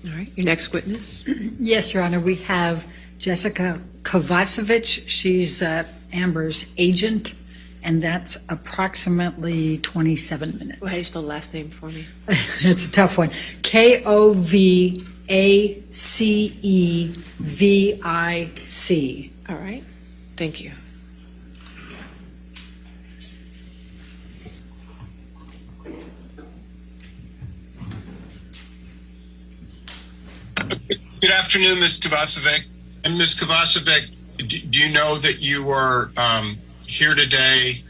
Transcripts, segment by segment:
All right, your next witness. Yes, Your Honor. We have Jessica Kovacevic. She's Amber's agent, and that's approximately 27 minutes. How do you spell the last name for me? It's a tough one. Kovacevic. All right, thank you. Good afternoon, Ms. Kovacevic. And Ms. Kovacevic, do you know that you are here today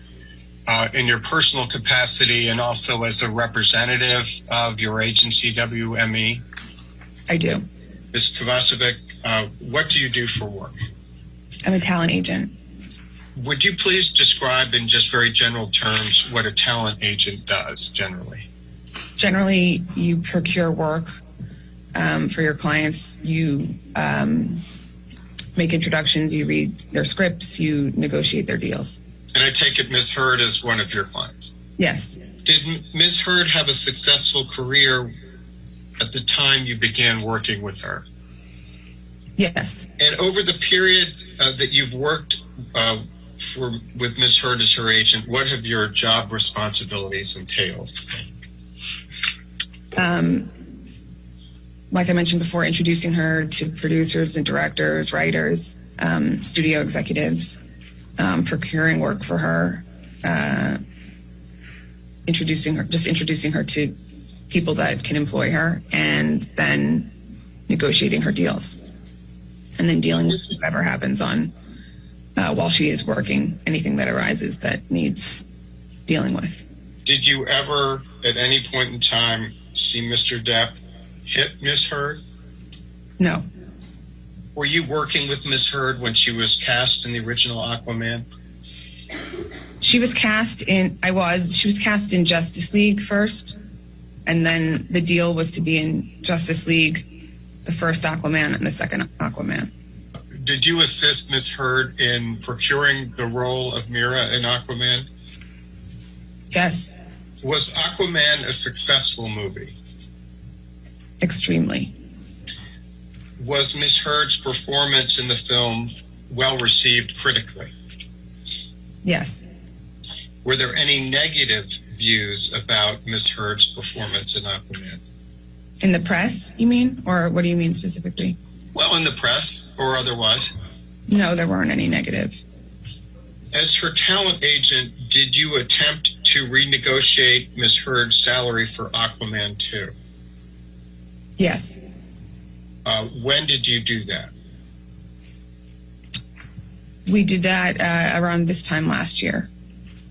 in your personal capacity and also as a representative of your agency, WME? I do. Ms. Kovacevic, what do you do for work? I'm a talent agent. Would you please describe in just very general terms what a talent agent does generally? Generally, you procure work for your clients. You make introductions, you read their scripts, you negotiate their deals. And I take it Ms. Hurd is one of your clients? Yes. Did Ms. Hurd have a successful career at the time you began working with her? Yes. And over the period that you've worked with Ms. Hurd as her agent, what have your job responsibilities entailed? Like I mentioned before, introducing her to producers and directors, writers, studio executives, procuring work for her, introducing her to people that can employ her, and then negotiating her deals, and then dealing with whatever happens on while she is working, anything that arises that needs dealing with. Did you ever, at any point in time, see Mr. Depp hit Ms. Hurd? No. Were you working with Ms. Hurd when she was cast in the original Aquaman? She was cast in Justice League first, and then the deal was to be in Justice League, the first Aquaman and the second Aquaman. Did you assist Ms. Hurd in procuring the role of Mira in Aquaman? Yes. Was Aquaman a successful movie? Extremely. Was Ms. Hurd's performance in the film well received critically? Yes. Were there any negative views about Ms. Hurd's performance in Aquaman? In the press, you mean? Or what do you mean specifically? Well, in the press or otherwise. No, there weren't any negative. As her talent agent, did you attempt to renegotiate Ms. Hurd's salary for Aquaman 2? Yes. When did you do that? We did that around this time last year.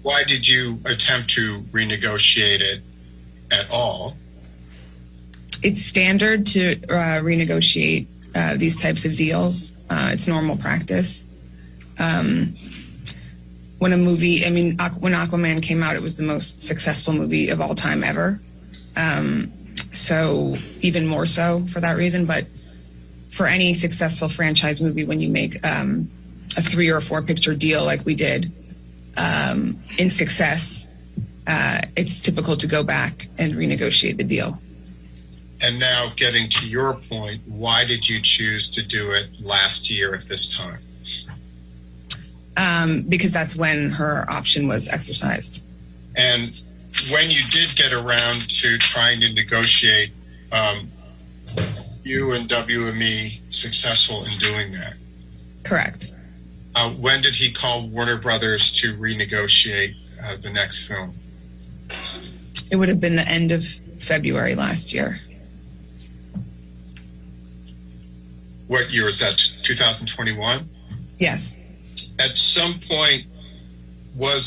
Why did you attempt to renegotiate it at all? It's standard to renegotiate these types of deals. It's normal practice. When when Aquaman came out, it was the most successful movie of all time ever. So even more so for that reason. But for any successful franchise movie, when you make a 3 or 4 picture deal like we did in success, it's typical to go back and renegotiate the deal. And now getting to your point, why did you choose to do it last year at this time? Because that's when her option was exercised. And when you did get around to trying to negotiate, you and WME successful in doing that? Correct. When did he call Warner Brothers to renegotiate the next film? It would have been the end of February last year. What year is that, 2021? Yes. At some point, were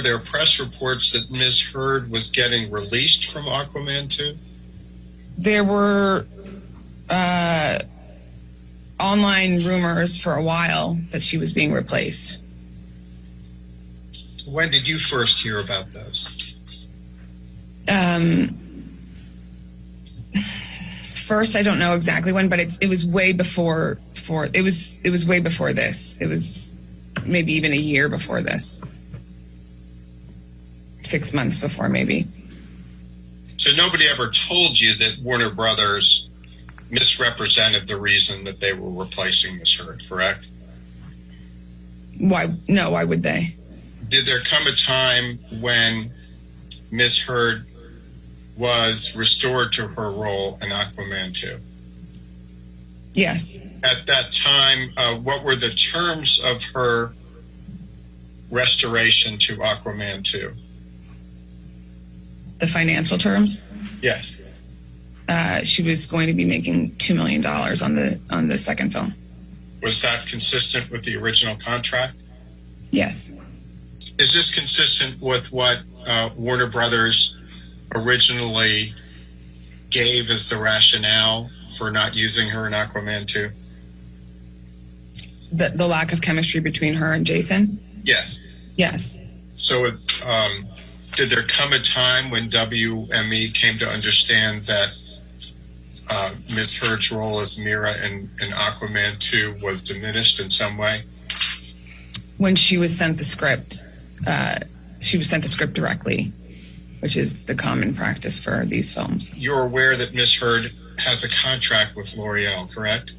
there press reports that Ms. Hurd was getting released from Aquaman 2? There were online rumors for a while that she was being replaced. When did you first hear about those? First, I don't know exactly when, but it was way before. It was way before this. It was maybe even a year before this. 6 months before, maybe. So nobody ever told you that Warner Brothers misrepresented the reason that they were replacing Miss Heard, correct? Why? No, why would they? Did there come a time when Miss Heard was restored to her role in Aquaman 2? Yes. At that time, what were the terms of her restoration to Aquaman 2? The financial terms? Yes. She was going to be making $2 million on the second film. Was that consistent with the original contract? Yes. Is this consistent with what Warner Brothers originally gave as the rationale for not using her in Aquaman 2? The lack of chemistry between her and Jason? Yes. Yes. So did there come a time when WME came to understand that Ms. Heard's role as Mira in Aquaman 2 was diminished in some way? When she was sent the script, directly, which is the common practice for these films. You're aware that Ms. Heard has a contract with L'Oreal, correct?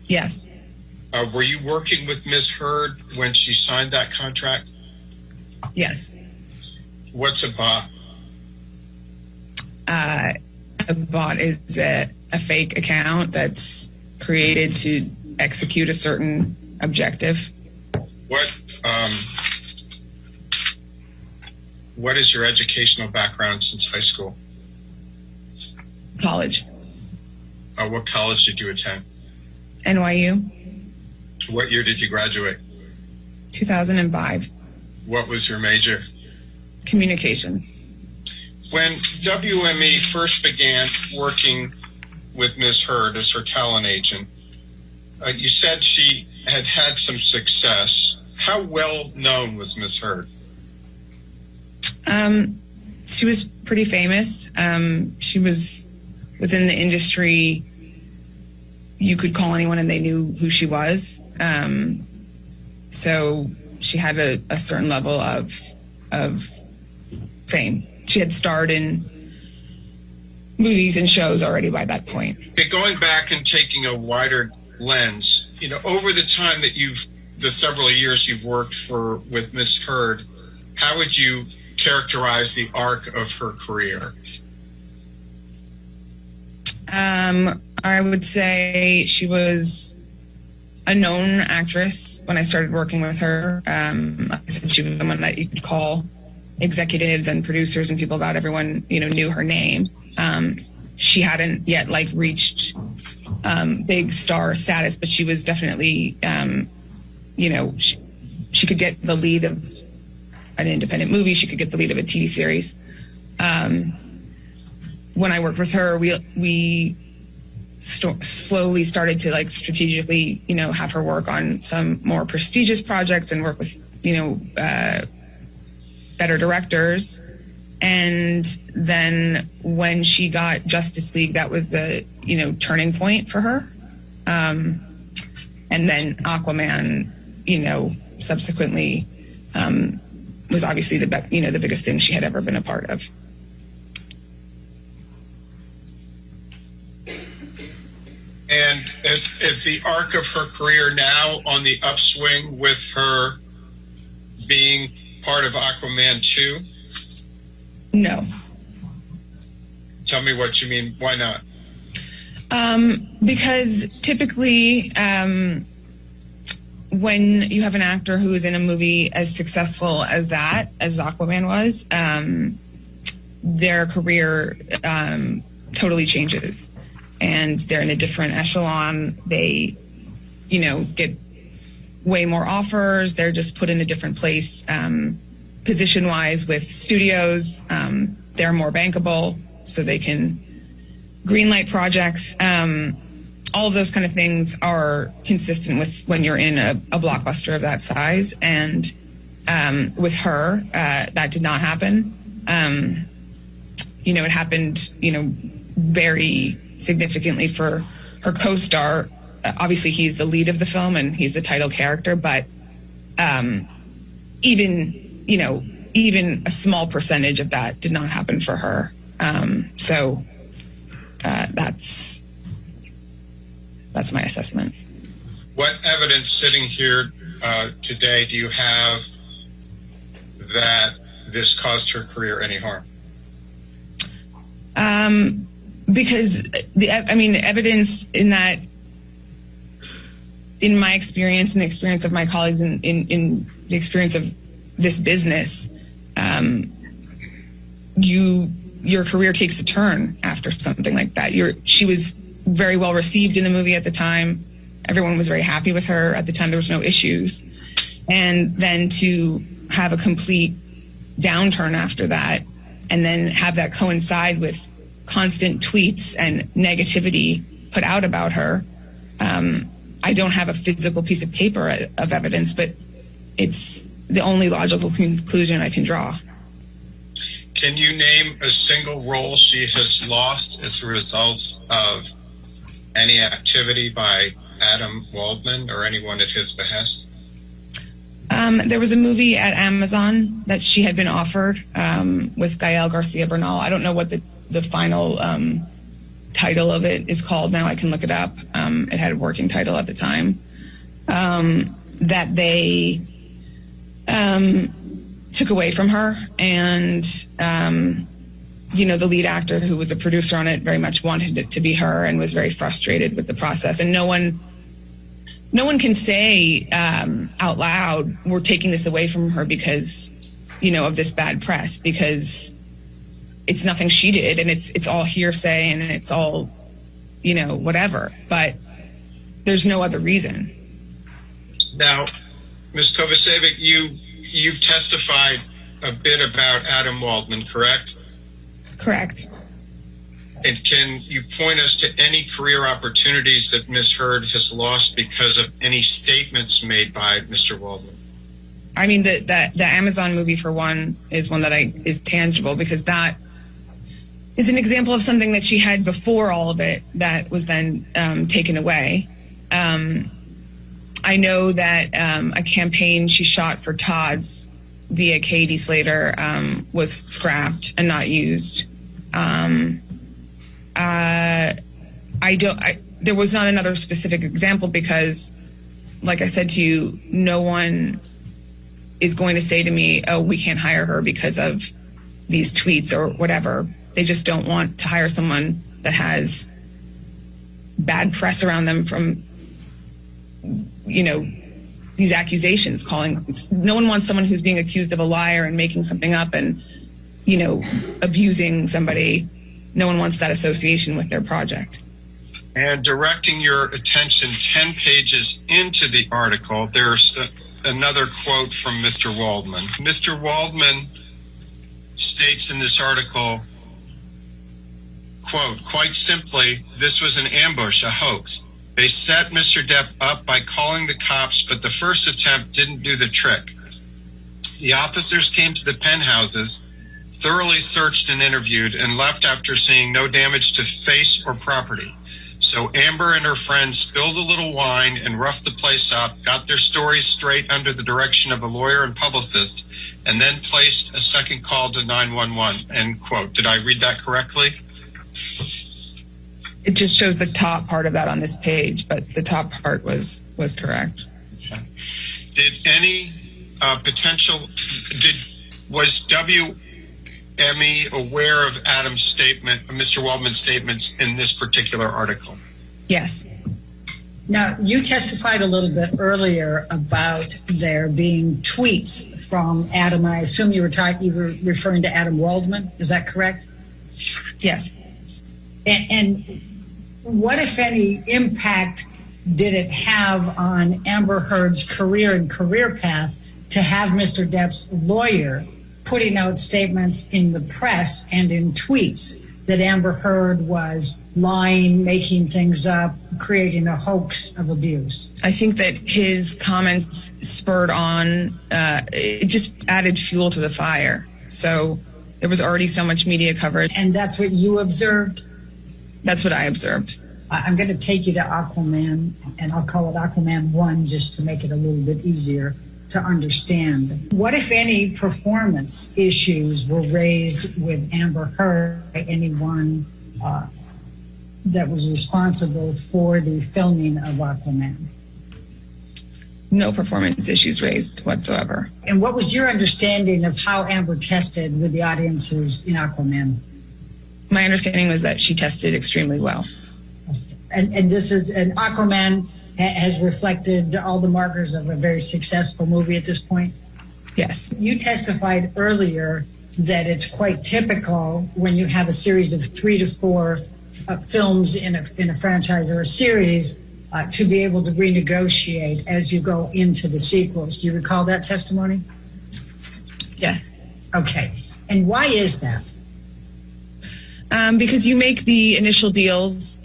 Yes. Were you working with Ms. Heard when she signed that contract? Yes. What's a bot? A bot is a fake account that's created to execute a certain objective. What is your educational background since high school? College. What college did you attend? NYU. What year did you graduate? 2005. What was your major? Communications. When WME first began working with Ms. Heard as her talent agent, you said she had had some success. How well known was Ms. Heard? She was pretty famous. She was within the industry. You could call anyone and they knew who she was. So she had a certain level of fame. She had starred in movies and shows already by that point. Okay, going back and taking a wider lens, over the time that the several years you've worked with Ms. Heard, how would you characterize the arc of her career? I would say she was a known actress when I started working with her. Like I said, she was someone that you could call executives and producers and people about everyone, knew her name. She hadn't yet reached big star status, but she was definitely, she could get the lead of an independent movie. She could get the lead of a TV series. When I worked with her, we slowly started to strategically, have her work on some more prestigious projects and work with, better directors. And then when she got Justice League, that was a, turning point for her. And then Aquaman, subsequently, was obviously the biggest thing she had ever been a part of. And is the arc of her career now on the upswing with her being part of Aquaman 2? No. Tell me what you mean. Why not? Because typically, when you have an actor who is in a movie as successful as Aquaman was, their career totally changes. And they're in a different echelon. They, get way more offers. They're just put in a different place, position-wise with studios. They're more bankable, so they can greenlight projects. All of those kind of things are consistent with when you're in a blockbuster of that size. And with her, that did not happen. It happened, very significantly for her co-star. Obviously, he's the lead of the film and he's the title character, but even a small percentage of that did not happen for her. So that's That's my assessment. What evidence sitting here today do you have that this caused her career any harm? Because evidence in that, in my experience and the experience of my colleagues in the experience of this business, your career takes a turn after something like that. She was very well received in the movie at the time. Everyone was very happy with her at the time. There was no issues. And then to have a complete downturn after that, and then have that coincide with constant tweets and negativity put out about her. I don't have a physical piece of paper of evidence, but it's the only logical conclusion I can draw. Can you name a single role she has lost as a result of any activity by Adam Waldman or anyone at his behest? There was a movie at Amazon that she had been offered with Gael Garcia Bernal. I don't know what the final title of it is called now. I can look it up. It had a working title at the time. That they took away from her. And, the lead actor who was a producer on it very much wanted it to be her and was very frustrated with the process. And no one can say out loud, we're taking this away from her because, of this bad press, because it's nothing she did, and it's all hearsay, and it's all, whatever. But there's no other reason. Now, Ms. Kovacevic, you've testified a bit about Adam Waldman, correct? Correct. And can you point us to any career opportunities that Ms. Heard has lost because of any statements made by Mr. Waldman? I mean, the Amazon movie, for one, is one that is tangible, because that is an example of something that she had before all of it that was then taken away. I know that a campaign she shot for Todd's via Katie Slater was scrapped and not used. There was not another specific example because, like I said to you, no one is going to say to me, oh, we can't hire her because of these tweets or whatever. They just don't want to hire someone that has bad press around them from, these accusations. No one wants someone who's being accused of a liar and making something up and, abusing somebody. No one wants that association with their project. And directing your attention 10 pages into the article, there's another quote from Mr. Waldman. Mr. Waldman states in this article, quote, quite simply, this was an ambush, a hoax. They set Mr. Depp up by calling the cops, but the first attempt didn't do the trick. The officers came to the penthouses, thoroughly searched and interviewed, and left after seeing no damage to face or property. So Amber and her friends spilled a little wine and roughed the place up, got their stories straight under the direction of a lawyer and publicist, and then placed a second call to 911, end quote. Did I read that correctly? It just shows the top part of that on this page, but the top part was correct. Okay. Did any was WME aware of Adam's statement, Mr. Waldman's statements in this particular article? Yes. Now, you testified a little bit earlier about there being tweets from Adam. I assume you were referring to Adam Waldman. Is that correct? Yes. And what, if any, impact did it have on Amber Heard's career and career path to have Mr. Depp's lawyer putting out statements in the press and in tweets that Amber Heard was lying, making things up, creating a hoax of abuse? I think that his comments spurred on, it just added fuel to the fire. So there was already so much media coverage. And that's what you observed? That's what I observed. I'm going to take you to Aquaman, and I'll call it Aquaman 1 just to make it a little bit easier to understand. What, if any, performance issues were raised with Amber Heard by anyone that was responsible for the filming of Aquaman? No performance issues raised whatsoever. And what was your understanding of how Amber tested with the audiences in Aquaman? My understanding was that she tested extremely well. And this is an Aquaman has reflected all the markers of a very successful movie at this point. Yes. You testified earlier that it's quite typical when you have a series of 3 to 4 films in a franchise or a series to be able to renegotiate as you go into the sequels. Do you recall that testimony? Yes. Okay. And why is that? Because you make the initial deals,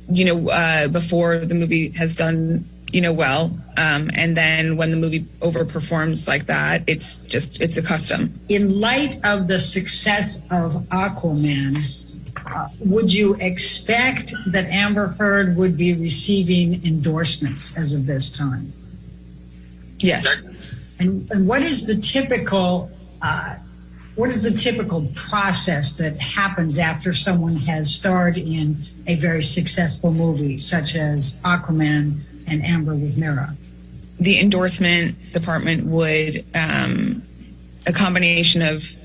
before the movie has done, well. And then when the movie overperforms like that, it's a custom. In light of the success of Aquaman, would you expect that Amber Heard would be receiving endorsements as of this time? Yes. And what is the typical process that happens after someone has starred in a very successful movie, such as Aquaman and Amber with Mira? The endorsement department would a combination of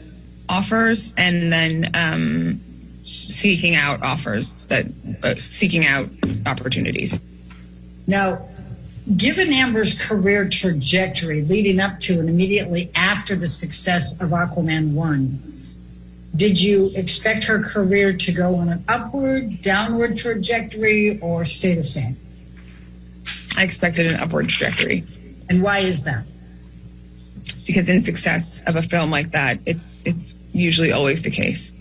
offers and then seeking out opportunities. Now, given Amber's career trajectory leading up to and immediately after the success of Aquaman 1, did you expect her career to go on an upward, downward trajectory, or stay the same? I expected an upward trajectory. And why is that? Because in success of a film like that, it's usually always the case.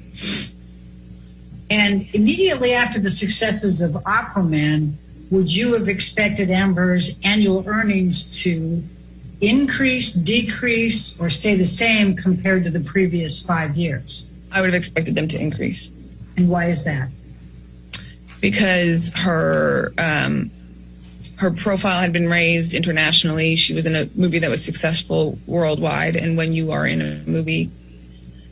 And immediately after the successes of Aquaman, would you have expected Amber's annual earnings to increase, decrease, or stay the same compared to the previous 5 years? I would have expected them to increase. And why is that? Because her profile had been raised internationally. She was in a movie that was successful worldwide. And when you are in a movie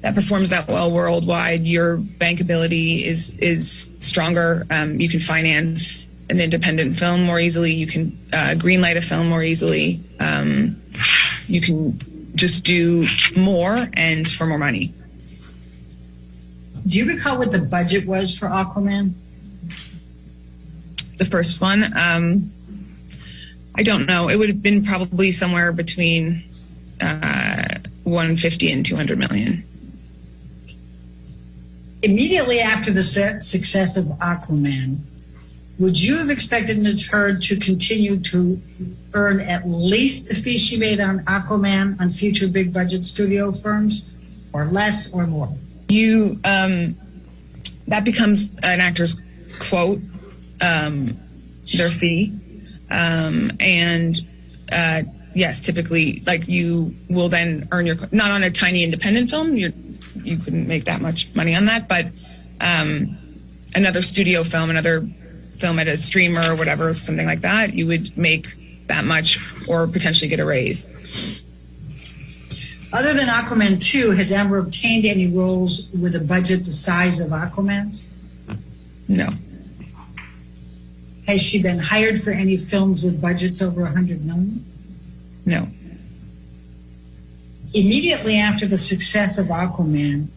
that performs that well worldwide, your bankability is stronger. You can finance an independent film more easily. You can greenlight a film more easily. You can just do more and for more money. Do you recall what the budget was for Aquaman? The first one, I don't know. It would have been probably somewhere between 150 and 200 million. Immediately after the success of Aquaman, would you have expected Ms. Heard to continue to earn at least the fee she made on Aquaman on future big budget studio firms, or less or more? That becomes an actor's quote, their fee. Yes, typically, like, you will then earn your, not on a tiny independent film, you couldn't make that much money on that, but another studio film, another film at a streamer or whatever, something like that, you would make that much or potentially get a raise. Other than Aquaman 2, has Amber obtained any roles with a budget the size of Aquaman's? No. Has she been hired for any films with budgets over 100 million? No. Immediately after the success of Aquaman,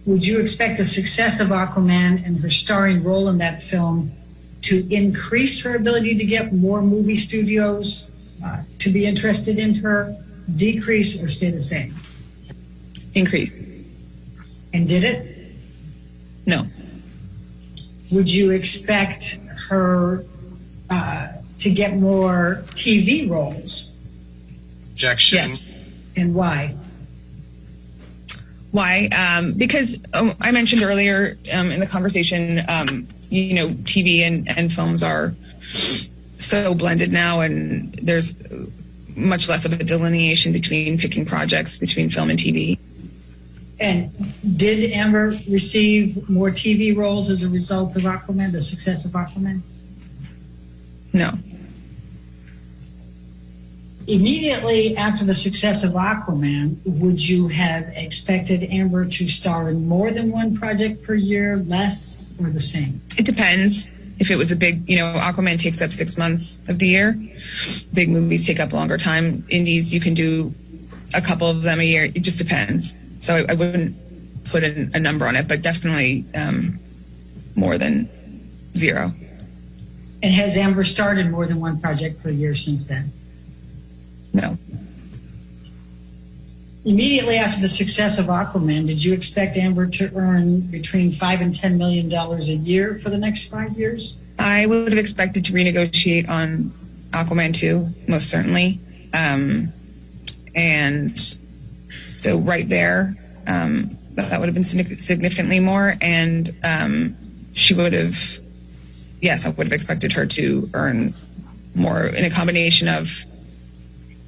would you expect the success of Aquaman and her starring role in that film to increase her ability to get more movie studios to be interested in her, decrease, or stay the same? Increase. And did it? No. Would you expect her to get more TV roles? Objection. Yeah. And why? Why? Because I mentioned earlier in the conversation, TV and films are so blended now, and there's much less of a delineation between picking projects between film and TV. And did Amber receive more TV roles as a result of Aquaman, the success of Aquaman? No. Immediately after the success of Aquaman, would you have expected Amber to star in more than one project per year, less, or the same? It depends. If it was a big, Aquaman takes up 6 months of the year. Big movies take up longer time. Indies, you can do a couple of them a year. It just depends. So I wouldn't put a number on it, but definitely more than 0. And has Amber starred in more than one project per year since then? No. Immediately after the success of Aquaman, did you expect Amber to earn between $5 and $10 million a year for the next 5 years? I would have expected to renegotiate on Aquaman 2, most certainly. And so right there, that would have been significantly more. And she would have, yes, I would have expected her to earn more in a combination of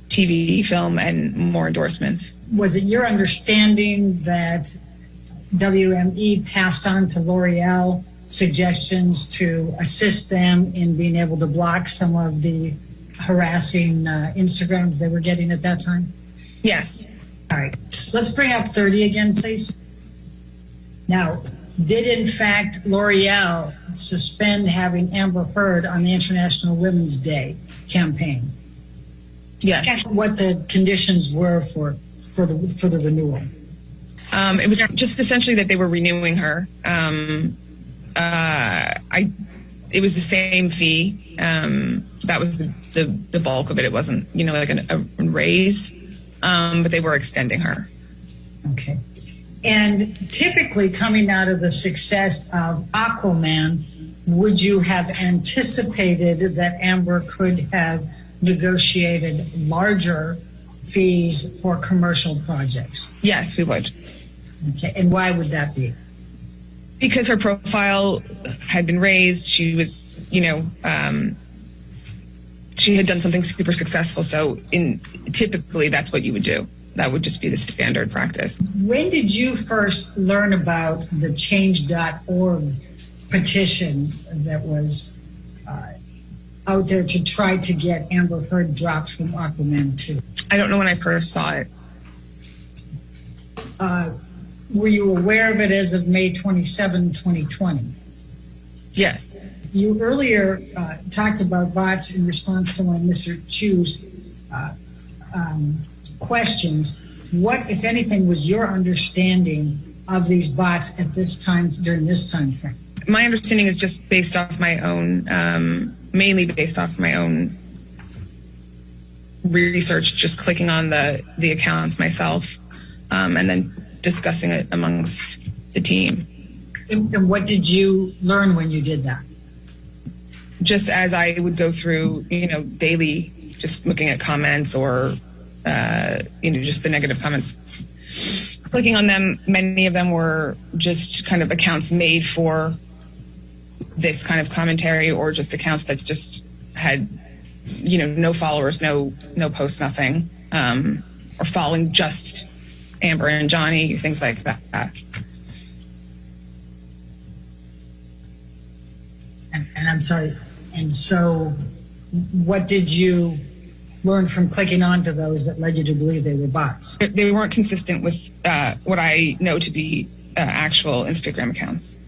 TV, film, and more endorsements. Was it your understanding that WME passed on to L'Oreal suggestions to assist them in being able to block some of the harassing Instagrams they were getting at that time? Yes. All right. Let's bring up 30 again, please. Now, did in fact L'Oreal suspend having Amber Heard on the International Women's Day campaign? Yes. What the conditions were for the renewal? It was just essentially that they were renewing her. It was the same fee. That was the bulk of it. It wasn't, like a raise, but they were extending her. Okay. And typically coming out of the success of Aquaman, would you have anticipated that Amber could have negotiated larger fees for commercial projects? Yes, we would. Okay. And why would that be? Because her profile had been raised. She was, she had done something super successful. So typically that's what you would do. That would just be the standard practice. When did you first learn about the change.org petition that was out there to try to get Amber Heard dropped from Aquaman 2? I don't know when I first saw it. Were you aware of it as of May 27, 2020? Yes. You earlier talked about bots in response to one of Mr. Chu's questions. What, if anything, was your understanding of these bots at this time, during this time frame? My understanding is just based off my own, mainly based off my own research, just clicking on the accounts myself, and then discussing it amongst the team. And what did you learn when you did that? Just as I would go through, daily, just looking at comments or, just the negative comments, clicking on them. Many of them were just kind of accounts made for this kind of commentary, or just accounts that just had, no followers, no posts, nothing, or following just Amber and Johnny, things like that. And I'm sorry. And so what did you learn from clicking onto those that led you to believe they were bots? They weren't consistent with what I know to be actual Instagram accounts.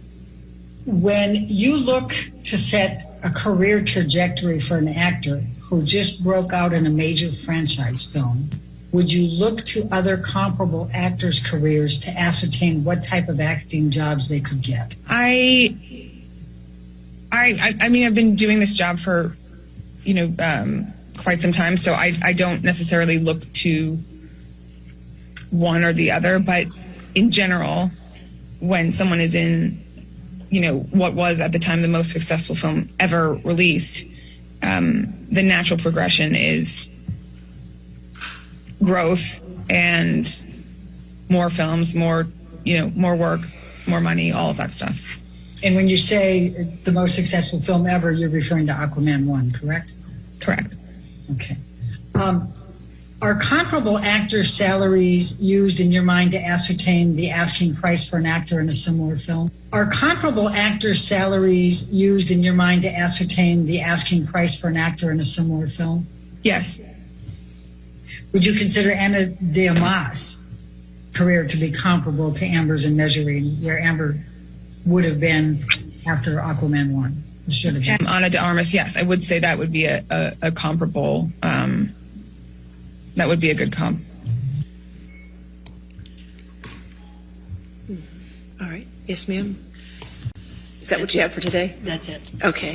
When you look to set a career trajectory for an actor who just broke out in a major franchise film, would you look to other comparable actors' careers to ascertain what type of acting jobs they could get? I mean, I've been doing this job for, quite some time, so I don't necessarily look to one or the other, but in general, when someone is in, what was at the time the most successful film ever released, the natural progression is growth and more films, more work, more money, all of that stuff. And when you say the most successful film ever, you're referring to Aquaman 1, correct? Correct. Okay. Are comparable actors' salaries used in your mind to ascertain the asking price for an actor in a similar film? Are comparable actors' salaries used in your mind to ascertain the asking price for an actor in a similar film? Yes. Would you consider Anna de Armas' career to be comparable to Amber's in measuring where Amber would have been after Aquaman 1? Should have been. Ana de Armas, yes, I would say that would be a comparable, that would be a good comp. All right. Yes, ma'am. Is that what you have for today? That's it. Okay.